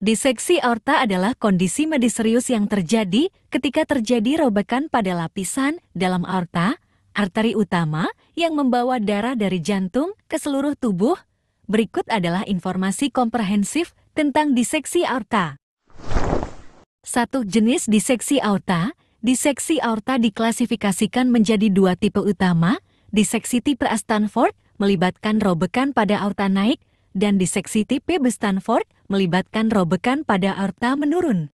Diseksi aorta adalah kondisi medis serius yang terjadi ketika terjadi robekan pada lapisan dalam aorta, arteri utama yang membawa darah dari jantung ke seluruh tubuh. Berikut adalah informasi komprehensif tentang diseksi aorta. 1. Jenis diseksi aorta. Diseksi aorta diklasifikasikan menjadi dua tipe utama, diseksi tipe A Stanford melibatkan robekan pada aorta naik, dan diseksi tipe B Stanford melibatkan robekan pada aorta menurun.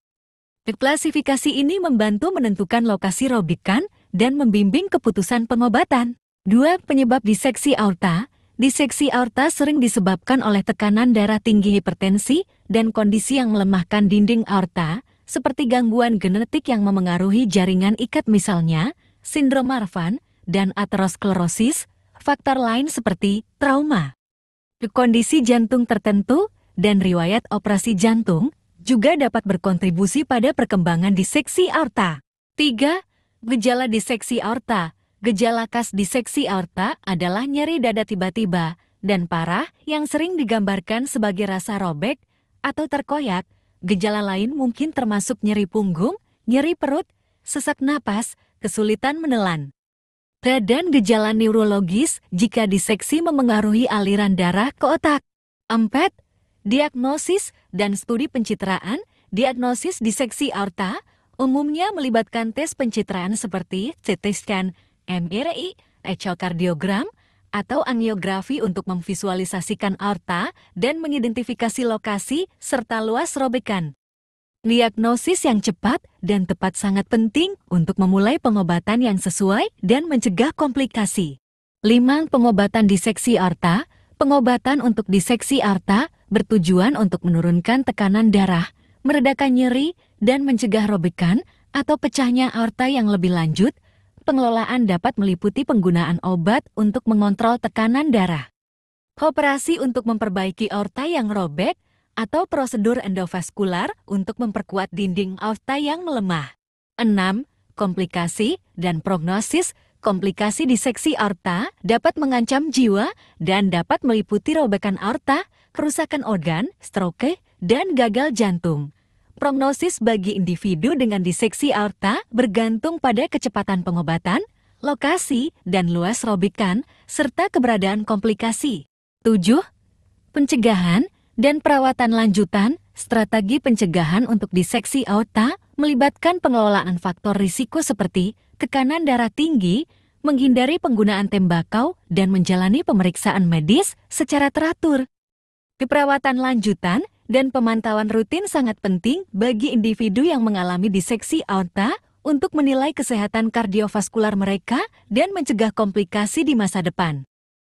Klasifikasi ini membantu menentukan lokasi robekan dan membimbing keputusan pengobatan. 2. Penyebab diseksi aorta. Diseksi aorta sering disebabkan oleh tekanan darah tinggi, hipertensi, dan kondisi yang melemahkan dinding aorta, seperti gangguan genetik yang memengaruhi jaringan ikat misalnya, sindrom Marfan, dan aterosklerosis. Faktor lain seperti trauma, kondisi jantung tertentu, dan riwayat operasi jantung juga dapat berkontribusi pada perkembangan diseksi aorta. 3. Gejala diseksi aorta. Gejala khas diseksi aorta adalah nyeri dada tiba-tiba dan parah yang sering digambarkan sebagai rasa robek atau terkoyak. Gejala lain mungkin termasuk nyeri punggung, nyeri perut, sesak napas, kesulitan menelan. Dan gejala neurologis jika diseksi memengaruhi aliran darah ke otak. 4. Diagnosis dan studi pencitraan. Diagnosis diseksi aorta umumnya melibatkan tes pencitraan seperti CT scan, MRI, echokardiogram, atau angiografi untuk memvisualisasikan aorta dan mengidentifikasi lokasi serta luas robekan. Diagnosis yang cepat dan tepat sangat penting untuk memulai pengobatan yang sesuai dan mencegah komplikasi. 5. Pengobatan diseksi aorta. Pengobatan untuk diseksi aorta bertujuan untuk menurunkan tekanan darah, meredakan nyeri, dan mencegah robekan atau pecahnya aorta yang lebih lanjut. Pengelolaan dapat meliputi penggunaan obat untuk mengontrol tekanan darah, operasi untuk memperbaiki aorta yang robek, atau prosedur endovaskular untuk memperkuat dinding aorta yang melemah. 6. Komplikasi dan prognosis. Komplikasi diseksi aorta dapat mengancam jiwa dan dapat meliputi robekan aorta, kerusakan organ, stroke, dan gagal jantung. Prognosis bagi individu dengan diseksi aorta bergantung pada kecepatan pengobatan, lokasi, dan luas robekan, serta keberadaan komplikasi. 7. Pencegahan dan perawatan lanjutan. Strategi pencegahan untuk diseksi aorta melibatkan pengelolaan faktor risiko seperti tekanan darah tinggi, menghindari penggunaan tembakau, dan menjalani pemeriksaan medis secara teratur. Perawatan lanjutan dan pemantauan rutin sangat penting bagi individu yang mengalami diseksi aorta untuk menilai kesehatan kardiovaskular mereka dan mencegah komplikasi di masa depan.